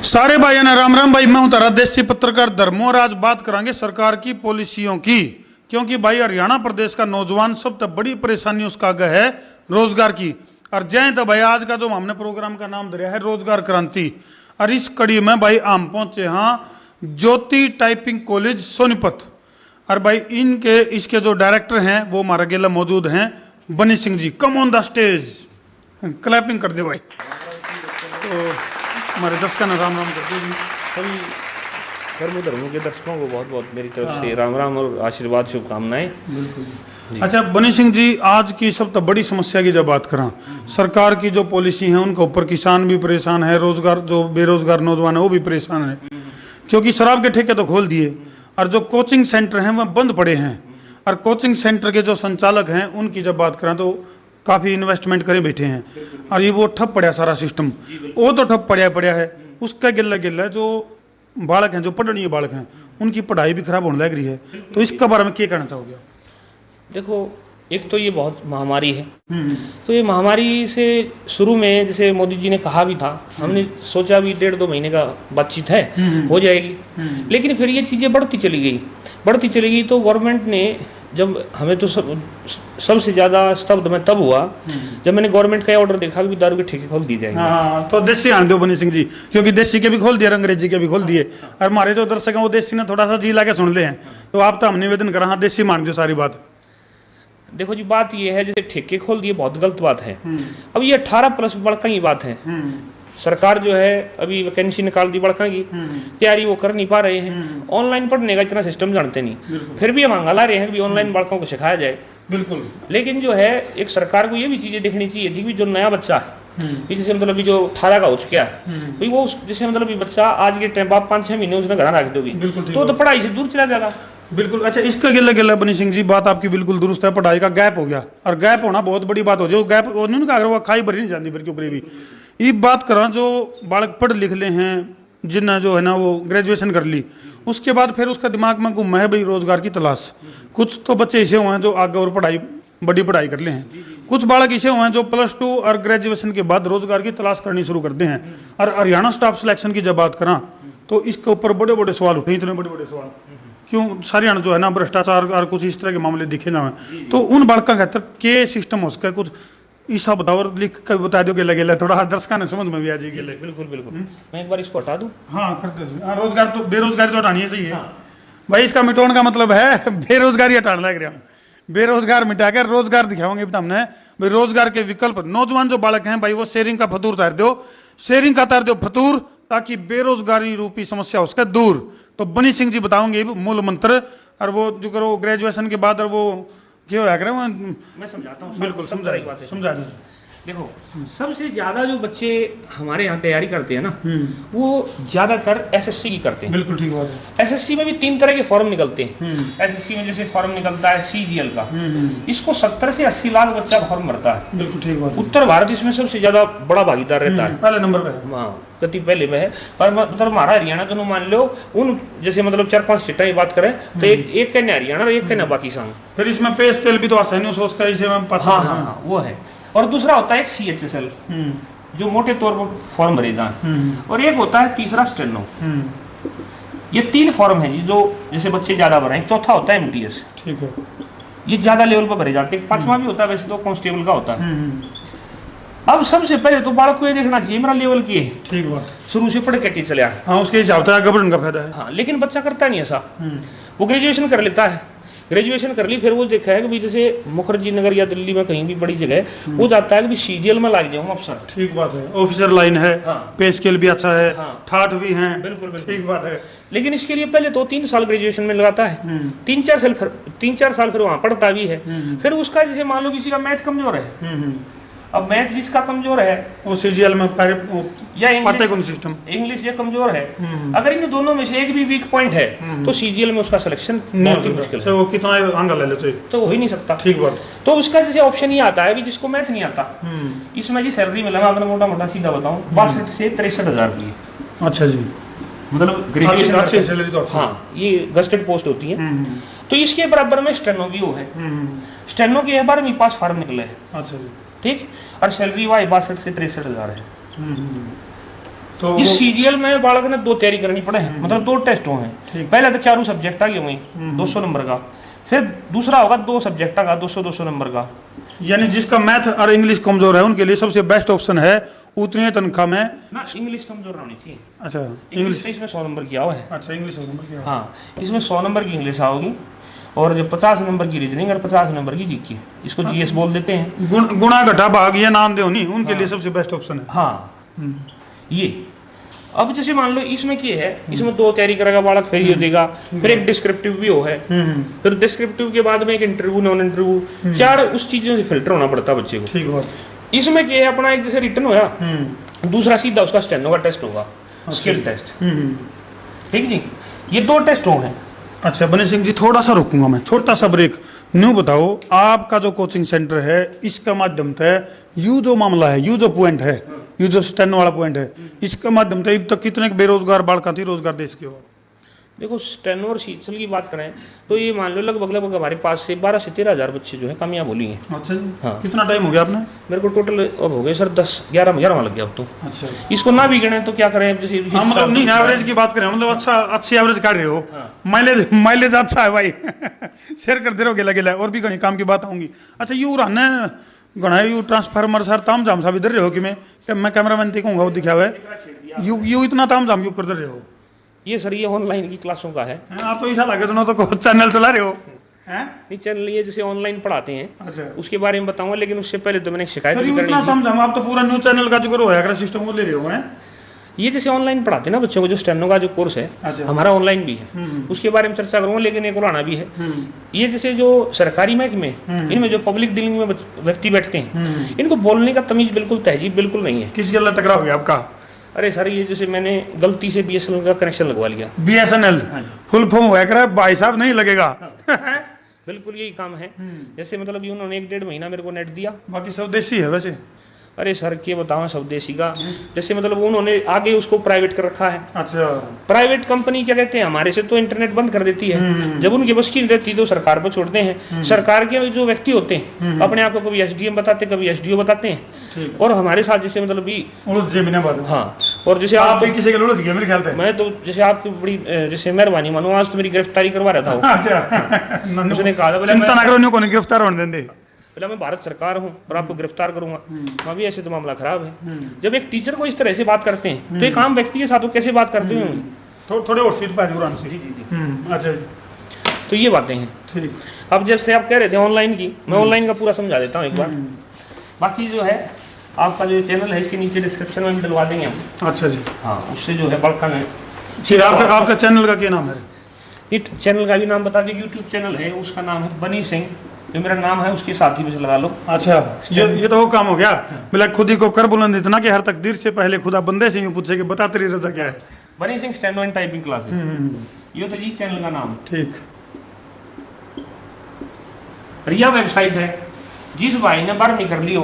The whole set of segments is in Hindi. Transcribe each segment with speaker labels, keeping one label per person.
Speaker 1: सारे भाइयों ने राम राम। भाई मैं हूं तारा देसी पत्रकार धर्मो और आज बात करेंगे सरकार की पॉलिसियों की। क्योंकि भाई हरियाणा प्रदेश का नौजवान सबसे बड़ी परेशानी उसका आगे है रोजगार की। और जय तो भाई आज का जो हमने प्रोग्राम का नाम दिया है रोजगार क्रांति। और इस कड़ी में भाई हम पहुंचे हाँ ज्योति टाइपिंग कॉलेज सोनीपत। और भाई इनके इसके जो डायरेक्टर हैं वो हमारे गेला मौजूद हैं बनी Singh ji. Come on the stage, clapping कर दे भाई। तो हमारे दर्शकों ने राम राम करते जी।
Speaker 2: सभी धर्मों के दर्शकों को बहुत बहुत मेरी तरफ से राम राम और आशीर्वाद शुभकामनाएं।
Speaker 1: बिल्कुल। अच्छा बनी सिंह जी, आज की सबसे बड़ी समस्या की जब बात करें, सरकार की जो पॉलिसी है उनके ऊपर किसान भी परेशान है, रोजगार जो बेरोजगार नौजवान है वो भी परेशान है। क्योंकि शराब के ठेके तो खोल दिए और जो कोचिंग सेंटर हैं वह बंद पड़े हैं। और कोचिंग सेंटर के जो संचालक हैं उनकी जब बात करें तो काफ़ी इन्वेस्टमेंट करे बैठे हैं और ये वो ठप पड़ा सारा सिस्टम। वो तो ठप पड़ा है। उसका गिल्ला जो बालक हैं, जो पढ़नीय बालक हैं, उनकी पढ़ाई भी खराब होने लग रही है। तो इसके बारे में क्या कहना चाहोगे?
Speaker 2: देखो, एक तो ये बहुत महामारी है। तो ये महामारी से शुरू में जैसे मोदी जी ने कहा भी था, हमने सोचा भी 1.5-2 महीने का बातचीत है, हो जाएगी। लेकिन फिर ये चीज़ें बढ़ती चली गई। तो गवर्नमेंट ने जब हमें तो सबसे ज़्यादा स्तब्ध में तब हुआ जब मैंने गवर्नमेंट का ऑर्डर देखा कि दारू के ठेके खोल दी जाएंगे।
Speaker 1: हाँ, तो देसी आन दो बनी सिंह जी, क्योंकि देसी के भी खोल दिए और अंग्रेजी के भी खोल दिए। और हमारे जो दर्शक हैं वो देसी ने थोड़ा सा जी ला के सुन ले हैं। तो आप तो हम निवेदन करें, हाँ देसी मान दो सारी बात।
Speaker 2: देखो जी, बात ये है जैसे ठेके खोल दिए बहुत गलत बात है। अब ये 18+ बड़का की बात है। सरकार जो है अभी वैकेंसी निकाल दी बड़का की, तैयारी वो कर नहीं पा रहे हैं। ऑनलाइन पढ़ने का इतना सिस्टम जानते नहीं, फिर भी हम ला रहे हैं कि ऑनलाइन बड़कों को सिखाया जाए।
Speaker 1: बिल्कुल।
Speaker 2: लेकिन जो है एक सरकार को ये भी चीजें देखनी चाहिए थी कि जो नया बच्चा है जैसे मतलब जो 18 का हो चुका है भाई, वो जैसे मतलब बच्चा आज के टाइम आप 5-6 महीने उसने घर रख दोगे तो पढ़ाई से दूर चला जाएगा।
Speaker 1: बिल्कुल। अच्छा, इसका गिल्ला बनी सिंह जी, बात आपकी बिल्कुल दुरुस्त है। पढ़ाई का गैप हो गया और गैप होना बहुत बड़ी बात हो जाए। गैप उन्होंने कहा वो खाई भरी नहीं जाती फिर के ऊपर भी। ये बात करा जो बालक पढ़ लिख ले हैं, जिन्हें जो है ना वो ग्रेजुएशन कर ली, उसके बाद फिर उसका दिमाग में गुम है भाई रोजगार की तलाश। कुछ तो बच्चे ऐसे हुए हैं जो आगे और बड़ी पढ़ाई कर ले हैं। कुछ बालक ऐसे हुए हैं जो +2 और ग्रेजुएशन के बाद रोजगार की तलाश करनी शुरू करते हैं। और हरियाणा स्टाफ सिलेक्शन की जब बात करा तो इसके ऊपर बड़े बड़े सवाल उठे, इतने बड़े सवाल क्यों हरियाणा जो है ना भ्रष्टाचार और कुछ इस तरह के मामले दिखे ना। तो उन बालकों के के सिस्टम हो सके कुछ ईसा बताओ और लिख कर बता दो कि लगे थोड़ा दर्शकों ने समझ में भी आ जाएगी।
Speaker 2: बिल्कुल। मैं एक बार इसको हटा दूं।
Speaker 1: हाँ करते हैं। रोजगार तो बेरोजगारी तो हटानी चाहिए। भाई इसका मिटाने का मतलब है बेरोजगारी हटाने लग रहे हम। बेरोजगार मिटा कर रोजगार दिखाओगे हमने भाई। रोजगार के विकल्प नौजवान जो बालक हैं भाई वो शेयरिंग का फतूर उतार दो, शेयरिंग का उतार दो फतूर, ताकि बेरोजगारी रूपी समस्या उसका दूर। तो बनी सिंह जी बताओगे मूल मंत्र। और वो जो करो ग्रेजुएशन के बाद और वो क्या होया करें
Speaker 2: मैं समझाता हूँ।
Speaker 1: बिल्कुल समझा दीजिए।
Speaker 2: देखो, सबसे ज्यादा जो बच्चे हमारे यहाँ तैयारी करते हैं ना वो ज्यादातर एसएससी की करते हैं।
Speaker 1: बिल्कुल ठीक बात है।
Speaker 2: एसएससी में भी 3 तरह के फॉर्म निकलते हैं। एसएससी में जैसे फॉर्म निकलता है सीजीएल का, इसको 70 से 80 लाख बच्चा फॉर्म भरता है।
Speaker 1: बिल्कुल ठीक बात।
Speaker 2: उत्तर भारत इसमें सबसे ज्यादा बड़ा भागीदार रहता है,
Speaker 1: पहले नंबर पे।
Speaker 2: हाँ, गति पहले में है। पर मतलब हमारा हरियाणा दोनों मान लो उन जैसे मतलब 4-5 सीटें की बात करें तो एक कहने हरियाणा और एक कहने बाकी संग।
Speaker 1: फिर इसमें पे स्केल भी तो आसानी है उसका, इसे
Speaker 2: हाँ, वो है। और दूसरा होता है CHSL जो मोटे तौर पर फॉर्म भरे जाए, और एक होता है तीसरा स्टेनो। ये 3 फॉर्म है जी जो जैसे बच्चे ज्यादा भरे हैं। चौथा होता है MTS।
Speaker 1: ठीक है,
Speaker 2: ये ज्यादा लेवल पर भरे जाते हैं। 5वां भी होता है वैसे तो कांस्टेबल का होता है। अब सबसे पहले तो बालक को ये देखना चाहिए मेरा लेवल की है। ठीक बात। शुरू से पढ़ के चले आए,
Speaker 1: हाँ उसके हिसाब से गवर्नमेंट का फायदा है।
Speaker 2: हाँ, लेकिन बच्चा करता नहीं ऐसा। वो ग्रेजुएशन कर लेता है, ग्रेजुएशन कर ली, फिर वो देखा है कि जैसे मुखर्जी नगर या दिल्ली में कहीं भी बड़ी जगह वो जाता है कि CGL में लग जाऊँ अफसर। ठीक बात है,
Speaker 1: ऑफिसर लाइन है। हाँ। पे स्केल भी अच्छा है।
Speaker 2: हाँ।
Speaker 1: ठाठ भी हैं।
Speaker 2: बिल्कुल
Speaker 1: ठीक बात है।
Speaker 2: लेकिन इसके लिए पहले 2-3 साल ग्रेजुएशन में लगाता है, 3-4 साल फिर वहाँ पढ़ता भी है। फिर उसका जैसे मान लो किसी का मैथ कमजोर है, अब मैथ जिसका कमजोर है
Speaker 1: वो CGL में
Speaker 2: या
Speaker 1: इंग्लिश
Speaker 2: ये कमजोर है, अगर इन दोनों में से एक भी वीक पॉइंट है तो CGL में उसका सिलेक्शन बहुत ही मुश्किल है।
Speaker 1: वो कितना आंगा ले लेते
Speaker 2: तो हो ही नहीं सकता।
Speaker 1: ठीक बात।
Speaker 2: तो उसका जैसे ऑप्शन ये आता है जिसको मैथ नहीं आता, इसमें जी सैलरी मिला, मैं अपना मोटा सीधा बताऊं 62 से 63 हजार रुपये।
Speaker 1: अच्छा जी,
Speaker 2: मतलब ग्रेजुएशन
Speaker 1: अच्छी सैलरी तो।
Speaker 2: हाँ, ये गस्टेड पोस्ट होती है। तो इसके बराबर में स्टेनो भी वो है। स्टेनो के 12वीं पास फॉर्म निकले है।
Speaker 1: अच्छा जी,
Speaker 2: ठीक। और सैलरी वही 62 से 63 हजार है।
Speaker 1: तो
Speaker 2: इस सीजीएल में बालक ने 2 तैयारी करनी पड़े हैं, मतलब 2 टेस्ट हुए हैं। पहले तो 4 सब्जेक्ट आ गए हुए 200 नंबर का, फिर दूसरा होगा 2 सब्जेक्ट का 200 नंबर का।
Speaker 1: यानी जिसका मैथ और इंग्लिश कमजोर है उनके लिए सबसे बेस्ट ऑप्शन है उतनी तनख्वाह में
Speaker 2: ना, इंग्लिश कमजोर होनी चाहिए।
Speaker 1: अच्छा
Speaker 2: इंग्लिश इसमें 100 नंबर की आओ है।
Speaker 1: अच्छा इंग्लिश होगा।
Speaker 2: हाँ, इसमें 100 नंबर की इंग्लिश आओगी और जो 50 नंबर की रीजनिंग और 50 नंबर की जीके, इसको जीएस बोल देते हैं।
Speaker 1: गुणा घटा भाग ये नाम दो नहीं, उनके लिए सबसे बेस्ट ऑप्शन है।
Speaker 2: हाँ ये अब जैसे मान लो इसमें क्या है, इसमें 2 तैयारी करेगा बालक, फिर ये देगा, फिर एक डिस्क्रिप्टिव भी हो है, फिर डिस्क्रिप्टिव के बाद में एक इंटरव्यू, नॉन इंटरव्यू, 4 उस चीजों से फिल्टर होना पड़ता है बच्चे को।
Speaker 1: ठीक बात।
Speaker 2: इसमें क्या है, अपना एक जैसे रिटर्न होया, दूसरा सीधा उसका स्टेनो का टेस्ट होगा, स्किल टेस्ट। ठीक जी, ये 2 टेस्ट हो हैं।
Speaker 1: अच्छा बने सिंह जी, थोड़ा सा रुकूंगा मैं, छोटा सा ब्रेक। न्यू बताओ, आपका जो कोचिंग सेंटर है इसका माध्यम से यू जो मामला है, यू जो पॉइंट है, यू जो स्टेनो वाला पॉइंट है, इसका माध्यम से अब तक कितने बेरोजगार बालक रोजगार दे इसके?
Speaker 2: देखो स्टेनो और सीचल की बात करें तो ये मान लो लगभग हमारे पास से 12 से 13 हज़ार बच्चे जो है कामयाब बोली हैं।
Speaker 1: अच्छा जी।
Speaker 2: हाँ।
Speaker 1: कितना टाइम हो गया आपने?
Speaker 2: मेरे को टोटल अब हो गए सर 10-11 महीना लग गया अब तो।
Speaker 1: अच्छा,
Speaker 2: इसको ना भी गिने तो क्या करें, जैसे
Speaker 1: हम मतलब नहीं एवरेज की बात करें, मतलब अच्छी एवरेज काट रहे हो।
Speaker 2: हाँ।
Speaker 1: माइलेज अच्छा है भाई। शेयर करते रहो, गिला गिला और भी घनी काम की बात आऊंगी। अच्छा यू रहने घना यू ट्रांसफार्मर सर ताम झाम सा भी दे रहे हो कि मैं कैमरामैन देखूंगा वो दिखा हुआ है, यू इतना ताम झाम क्यों कर दे रहे हो?
Speaker 2: ये सर ये ऑनलाइन की क्लासों का है।
Speaker 1: आप तो ऐसा लगे सुनो तो चैनल चला रहे हो हैं?
Speaker 2: नहीं, चैनल ये जैसे ऑनलाइन पढ़ाते हैं।
Speaker 1: अच्छा,
Speaker 2: उसके बारे में बताऊंगा, लेकिन उससे पहले तो मैंने शिकायत भी
Speaker 1: यू
Speaker 2: करनी
Speaker 1: इतना
Speaker 2: थी।
Speaker 1: ताम झाम, आप तो पूरा न्यू चैनल का जो होया सिस्टम वो ले रहे हो हैं?
Speaker 2: ये जैसे ऑनलाइन पढ़ाते हैं ना बच्चों को, जो स्टेनो का जो कोर्स है
Speaker 1: अच्छा।
Speaker 2: हमारा ऑनलाइन भी है, उसके बारे में चर्चा करूंगा, लेकिन एक उड़ाना भी है। ये जैसे जो सरकारी महकमे इनमें जो पब्लिक डीलिंग में व्यक्ति बैठते हैं, इनको बोलने का तमीज बिल्कुल, तहजीब बिल्कुल नहीं है।
Speaker 1: किस गलत टकराव हो गया आपका?
Speaker 2: अरे सर ये जैसे मैंने गलती से बीएसएनएल का कनेक्शन लगवा लिया।
Speaker 1: BSNL फुल फॉर्म हुआ कर भाई साहब नहीं लगेगा।
Speaker 2: बिल्कुल यही काम है। जैसे मतलब ये उन्होंने 1-1.5 महीना मेरे को नेट दिया।
Speaker 1: बाकी सब देसी है वैसे?
Speaker 2: अरे सर क्या बताऊं, सब देसी का। जैसे मतलब उन्होंने आगे उसको प्राइवेट कर रखा है।
Speaker 1: अच्छा,
Speaker 2: प्राइवेट कंपनी क्या कहते हैं, हमारे से तो इंटरनेट बंद कर देती है, जब उनकी बस की नहीं रहती तो सरकार पर छोड़ते हैं। सरकार के जो व्यक्ति होते हैं अपने आप को कभी SDM बताते, कभी SDO बताते हैं, और हमारे साथ जैसे मतलब भी हाँ, और जैसे आप
Speaker 1: किसी के उलझ गया मेरे ख्याल से।
Speaker 2: मैं तो जैसे आपकी बड़ी जैसे मेहरबानी मानो, आज तो मेरी गिरफ्तारी करवा रहा था।
Speaker 1: अच्छा,
Speaker 2: उसने कहा था
Speaker 1: चिंता ना करो, न्यू को नहीं गिरफ्तार होने देंगे।
Speaker 2: बोला मैं भारत सरकार हूँ और आपको गिरफ्तार करूंगा। मैं भी ऐसे तो मामला खराब है। जब एक टीचर को इस तरह से बात करते हैं तो एक आम व्यक्ति के साथ वो कैसे बात करते होंगे?
Speaker 1: थोड़े और सीट पे जुरान से।
Speaker 2: जी जी जी।
Speaker 1: अच्छा
Speaker 2: तो ये बातें हैं।
Speaker 1: ठीक।
Speaker 2: अब जैसे आप कह रहे थे ऑनलाइन की, मैं ऑनलाइन का पूरा समझा देता हूँ एक बार। बाकी जो है आपका जो चैनल है इसके नीचे डिस्क्रिप्शन में भी डलवा देंगे हम।
Speaker 1: अच्छा जी।
Speaker 2: हाँ, उससे जो है बड़का है।
Speaker 1: आपका चैनल का क्या नाम है?
Speaker 2: इस चैनल का भी नाम बता दें। यूट्यूब चैनल है उसका नाम है बनी सिंह, जो मेरा नाम है उसके साथ ही लगा लो। अच्छा,
Speaker 1: ये तो वो काम हो गया। मिला खुद ही को कर बुलंद इतना कि हर तकदीर से पहले खुदा बंदे से यूं पूछे कि बता तेरी रजा क्या है।
Speaker 2: बनी Singh steno and typing classes, ये तो जी चैनल का नाम।
Speaker 1: ठीक।
Speaker 2: रिया वेबसाइट है। जिस भाई ने 12वीं कर ली हो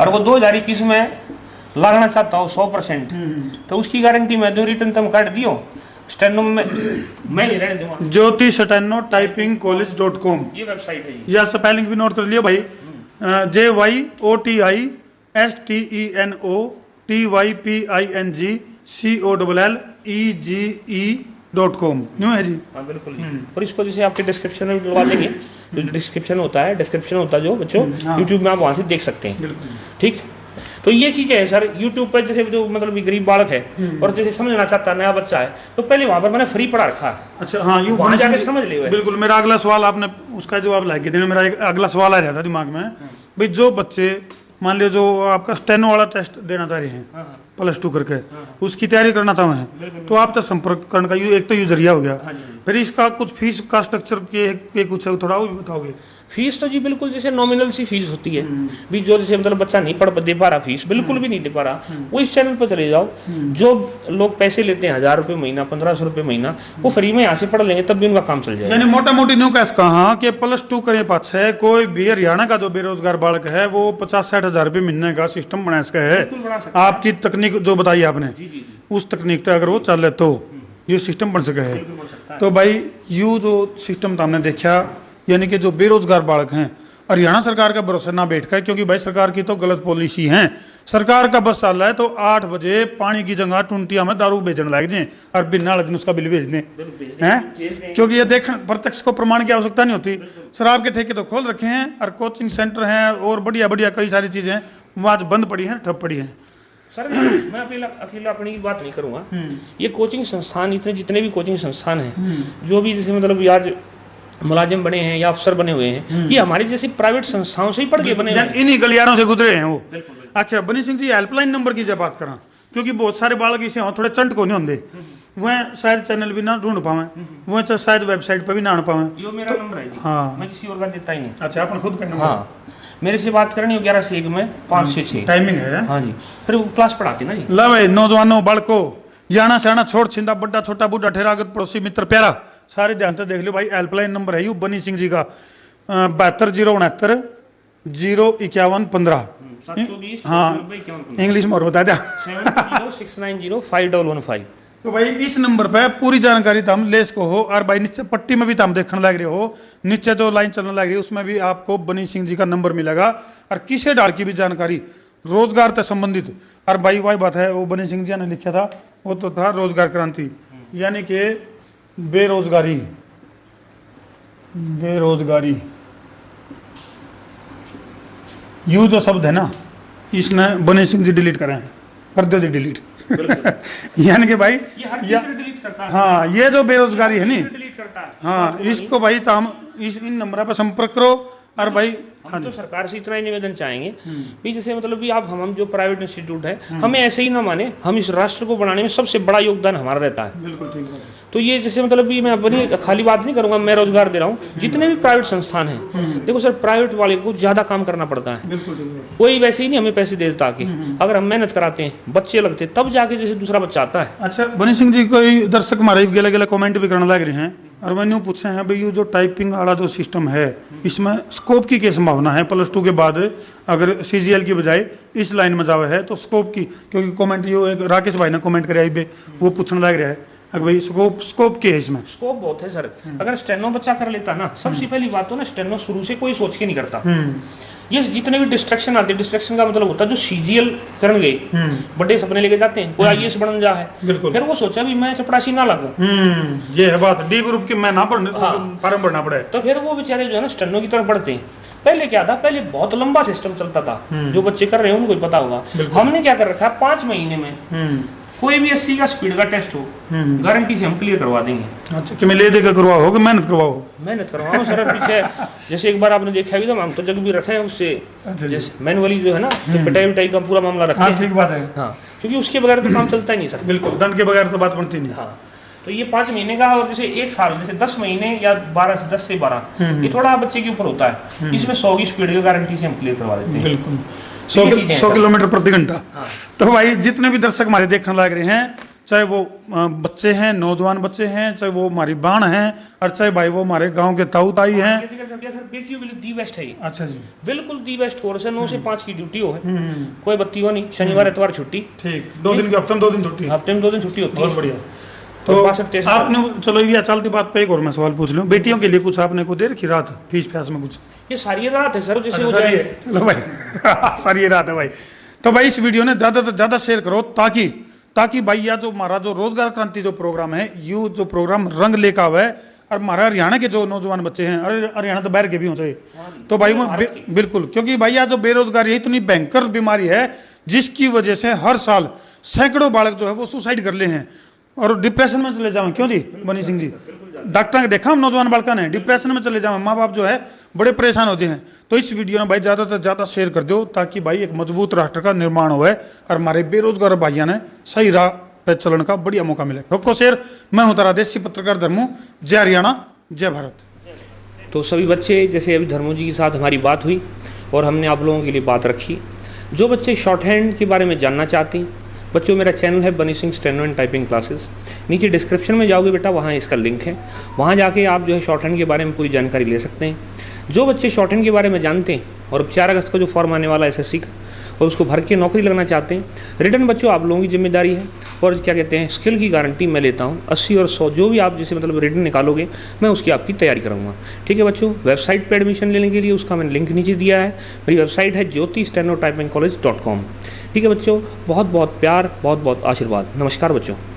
Speaker 2: और वो 2021 में लगना चाहता हो 100%, तो उसकी गारंटी मैं दूं, रिटर्न तुम काट दियो स्टेनो में मैं नहीं रहने दूंगा।
Speaker 1: ज्योति स्टेनो टाइपिंग कॉलेज.com
Speaker 2: ये वेबसाइट है।
Speaker 1: या स्पेलिंग भी नोट कर लियो भाई। JYOTISTENOTYPINGCOLLEGE.com न्यू है जी।
Speaker 2: हाँ बिल्कुल। और इसको जैसे आपके डिस्क्रिप्शन में डलवा देंगे, जो डिस्क्रिप्शन होता है जो बच्चों यूट्यूब में आप वहाँ से देख सकते हैं। ठीक, तो ये चीजें हैं सर। यूट्यूब पर जैसे जो मतलब गरीब बालक है और जैसे समझना चाहता है, नया बच्चा है, तो पहले वहाँ पर मैंने फ्री पढ़ा रखा है।
Speaker 1: अच्छा हाँ, यू
Speaker 2: वहाँ जाके समझ लियो।
Speaker 1: बिल्कुल। मेरा अगला सवाल आपने उसका जवाब ला के देना। मेरा एक अगला सवाल आ रहा था दिमाग में भाई, जो बच्चे मान लियो जो आपका स्टेनो वाला टेस्ट देना चाह रहे हैं +2 करके, उसकी तैयारी करना चाहते हैं, तो आप तक संपर्क करने का एक तो ये जरिया हो गया। फिर इसका कुछ फीस का स्ट्रक्चर के कुछ थोड़ा वो भी बताओगे?
Speaker 2: फीस तो जी बिल्कुल जैसे नॉमिनल सी फीस होती है। भी जो जैसे मतलब बच्चा नहीं पढ़ दे पा रहा, फीस बिल्कुल भी नहीं दे पा रहा, वो इस चैनल पर चले जाओ। जो लोग पैसे लेते हैं 1000 रुपये महीना, 1500 रुपये महीना, वो फ्री में यहाँ से पढ़ लेंगे, तब भी उनका काम चल जाएगा।
Speaker 1: यानी मोटा मोटी न्यू कैस कहा कि +2 करें पास है, कोई भी हरियाणा का जो बेरोजगार बालक है वो 50-60 हज़ार रुपये महीने का सिस्टम बना सका है। आपकी तकनीक जो बताई आपने, उस तकनीक तक अगर वो चले तो ये सिस्टम बन सका है। तो भाई यू जो सिस्टम तो हमने देखा, यानी कि जो बेरोजगार बालक हैं हरियाणा सरकार का भरोसा ना बैठ कर, क्योंकि भाई सरकार की तो गलत पॉलिसी है। सरकार का बस चल रहा है तो 8 बजे पानी की जगह टुंटिया में दारू बेचने लग जाए और बिना दिन उसका बिल भेज दें हैं, क्योंकि ये देख प्रत्यक्ष को प्रमाण की आवश्यकता नहीं होती। शराब के ठेके तो खोल रखे हैं और कोचिंग सेंटर हैं और बढ़िया बढ़िया कई सारी चीजें वहाँ बंद पड़ी हैं, ठप पड़ी हैं।
Speaker 2: सर मैं अकेला अपनी की बात नहीं करूंगा, ये कोचिंग संस्थान जितने भी कोचिंग संस्थान हैं, जो भी जैसे मतलब आज मुलाजिम बने हैं या अफसर बने हुए हैं, ये हमारी जैसी प्राइवेट संस्थाओं से ही पढ़ के बने हुए हैं,
Speaker 1: इन्हीं गलियारों से गुजरे हैं वो। अच्छा बनी सिंह जी, हेल्पलाइन नंबर की जब बात करा, क्योंकि बहुत सारे बालक इसे थोड़े चंट को नहीं होंगे, वह शायद चैनल भी ना ढूंढ पावे, वह शायद वेबसाइट पर भी ना आना पावे।
Speaker 2: ये मेरा नंबर है जी,
Speaker 1: हाँ
Speaker 2: मैं किसी और का देता ही नहीं।
Speaker 1: अच्छा अपन खुद का नंबर?
Speaker 2: हाँ, मेरे से बात करनी हो 11 से 1 में 5 से 6
Speaker 1: टाइमिंग है।
Speaker 2: हाँ जी, फिर वो क्लास पढ़ाती ना जी।
Speaker 1: ला भाई नौजवानों बालको, याना सयाना छोड़ छिंदा बड्डा छोटा बूढ़ा ठहरागत पड़ोसी मित्र प्यारा, सारे ध्यान से देख लो भाई। हेल्पलाइन नंबर है यू बनी सिंह जी का 72 069 051 15। हाँ इंग्लिश में और बता दिया
Speaker 2: 7069051115।
Speaker 1: तो भाई इस नंबर पे पूरी जानकारी तम ले सको हो। और भाई नीचे पट्टी में भी तम देखने लग रहे हो, नीचे जो लाइन चलने लग रही है उसमें भी आपको बनी सिंह जी का नंबर मिलेगा। और किसे डाल की भी जानकारी रोजगार से संबंधित, और भाई वही बात है वो बनी सिंह जी ने लिखा था, वो तो था रोजगार क्रांति, यानी कि बेरोजगारी यू जो शब्द है ना, इसने बनी सिंह जी डिलीट करें, कर दो जी डिलीट यानी कि भाई
Speaker 2: डिलीट करता है।
Speaker 1: हाँ ये जो बेरोजगारी है नी,
Speaker 2: डिलीट करता है।
Speaker 1: हाँ इसको भाई ताम इन नंबर पर संपर्क करो। और भाई
Speaker 2: हम तो सरकार से इतना ही निवेदन चाहेंगे भी जैसे मतलब भी आप हम जो प्राइवेट इंस्टीट्यूट है हमें ऐसे ही ना माने, हम इस राष्ट्र को बनाने में सबसे बड़ा योगदान हमारा रहता है।
Speaker 1: बिल्कुल ठीक है।
Speaker 2: तो ये जैसे मतलब भी मैं अपनी खाली बात नहीं करूंगा, मैं रोजगार दे रहा हूँ, जितने भी प्राइवेट संस्थान हैं, देखो सर प्राइवेट वाले को ज्यादा काम करना पड़ता है,
Speaker 1: बिल्कुल ठीक है।
Speaker 2: कोई वैसे ही नहीं हमें पैसे दे देता आके, अगर हम मेहनत कराते हैं, बच्चे लगते तब जाके जैसे दूसरा बच्चा आता है।
Speaker 1: अच्छा बनी सिंह जी, कोई दर्शक हमारे गले गले कमेंट भी करने लग रहे हैं और मैंने पूछे हैं भाई ये जो टाइपिंग वाला जो सिस्टम है इसमें स्कोप की क्या संभावना है? +2 के बाद अगर CGL की बजाय इस लाइन में जावे है तो स्कोप की, क्योंकि कमेंट ये एक राकेश भाई ने कमेंट करे पे वो पूछने लग रहा है अगर भाई स्कोप क्या है इसमें?
Speaker 2: स्कोप बहुत है सर। अगर स्टेनो बच्चा कर लेता ना, सबसे पहली बात तो ना स्टेनो शुरू से कोई सोच के नहीं करता। ये जितने भी डिस्ट्रैक्शन आते हैं, डिस्ट्रैक्शन का मतलब होता है जो CGL करन गए बड़े सपने लेके जाते हैं, कोई IAS बनन जा है, फिर वो सोचा भी मैं चपरासी ना लगूं,
Speaker 1: ये है बात, D ग्रुप की मैं ना पढ़ फॉर्म भरना पड़े,
Speaker 2: तो फिर वो बेचारे जो है ना स्टेनो की तरफ बढ़ते हैं। पहले क्या था, पहले बहुत लंबा सिस्टम चलता था, जो बच्चे कर रहे हैं उनको पता होगा। हमने क्या कर रखा है, 5 महीने में कोई भी 80 का स्पीड का टेस्ट हो, गारंटी से हम क्लियर करवा देंगे।
Speaker 1: अच्छा कि मैं ले देकर करवाओ कि मेहनत करवाओ?
Speaker 2: मेहनत करवाओ सर। पीछे जैसे एक बार आपने देखा भी था, हम तो जग भी रखे हैं उससे, जैसे मैनुअली जो है ना, तो पिटाई विटाई का पूरा मामला रखते हैं।
Speaker 1: ठीक बात है।
Speaker 2: हाँ, क्योंकि उसके बगैर तो काम चलता ही नहीं सर।
Speaker 1: बिल्कुल, दंड के बगैर तो बात बनती नहीं।
Speaker 2: हाँ, तो ये 5 महीने का, और जैसे 1 साल जैसे 10 महीने या 10 से 12 ये थोड़ा बच्चे के ऊपर होता है। इसमें 100 की स्पीड की गारंटी से हम क्लियर करवा देते हैं।
Speaker 1: बिल्कुल 100 किलोमीटर प्रति घंटा। तो भाई जितने भी दर्शक हमारे देखने लग रहे हैं, चाहे वो बच्चे हैं, नौजवान बच्चे हैं, चाहे वो हमारी बाण हैं, और चाहे भाई वो हमारे गांव के ताऊ ताई हैं।
Speaker 2: सर बेटियों के लिए दी बेस्ट है ये।
Speaker 1: अच्छा जी,
Speaker 2: बिल्कुल दी बेस्ट कोर्स है। 9 से 5 की ड्यूटी हो है, कोई बत्ती हो नहीं, शनिवार इतवार छुट्टी।
Speaker 1: ठीक, 2 दिन के हफ्ते में 2 दिन छुट्टी,
Speaker 2: हफ्ते में 2 दिन छुट्टी होती है।
Speaker 1: बहुत बढ़िया। तो आपने चलो ये चलती बात पे एक और मैं सवाल पूछ लूं, बेटियों के लिए कुछ आपने को दे रखी रात फीस फैस में कुछ?
Speaker 2: ये सारी रात है सर, जैसे
Speaker 1: चलो भाई सारी रात है भाई। तो भाई इस वीडियो ने ज़्यादा से ज़्यादा शेयर करो ताकि भाई यह जो हमारा जो रोजगार क्रांति जो प्रोग्राम है, यू जो प्रोग्राम रंग लेकर हुआ है, और हमारे हरियाणा के जो नौजवान बच्चे हैं, अरे हरियाणा तो बाहर के भी होते हैं, तो भाई वो बिल्कुल, क्योंकि भाई यह जो बेरोजगारी इतनी भयंकर बीमारी है जिसकी वजह से हर साल सैकड़ों बालक जो है वो सुसाइड कर ले हैं और डिप्रेशन में चले जाओ। क्यों जी बनी सिंह जी, डॉक्टर ने देखा हम नौजवान बालका ने डिप्रेशन में चले जाओ, माँ बाप जो है बड़े परेशान होते हैं। तो इस वीडियो में भाई ज़्यादा से ज़्यादा शेयर कर दो ताकि भाई एक मजबूत राष्ट्र का निर्माण हो और हमारे बेरोजगार भाइयों ने सही राह पे चलन का बढ़िया मौका मिले। ठोको शेर, मैं हूँ तारा देसी पत्रकार धर्मू। जय हरियाणा, जय भारत।
Speaker 2: तो सभी बच्चे, जैसे अभी धर्मू जी के साथ हमारी बात हुई और हमने आप लोगों के लिए बात रखी, जो बच्चे शॉर्ट हैंड के बारे में जानना चाहते हैं, बच्चों मेरा चैनल है बनी Singh steno and typing classes, नीचे डिस्क्रिप्शन में जाओगे बेटा, वहाँ इसका लिंक है, वहाँ जाके आप जो है शॉर्ट हैंड के बारे में पूरी जानकारी ले सकते हैं। जो बच्चे शॉर्ट हैंड के बारे में जानते हैं और 4 अगस्त को जो फॉर्म आने वाला है SSC का, और उसको भर के नौकरी लगना चाहते हैं, रिटर्न बच्चों आप लोगों की जिम्मेदारी है। और क्या कहते हैं, स्किल की गारंटी मैं लेता हूँ, 80 और 100 जो भी आप जैसे मतलब रिटर्न निकालोगे मैं उसकी आपकी तैयारी कराऊंगा। ठीक है बच्चों, वेबसाइट पर एडमिशन लेने के लिए उसका मैंने लिंक नीचे दिया है। मेरी वेबसाइट है jyotistenotypingcollege.com। ठीक है बच्चों, बहुत बहुत प्यार, बहुत बहुत आशीर्वाद। नमस्कार बच्चों।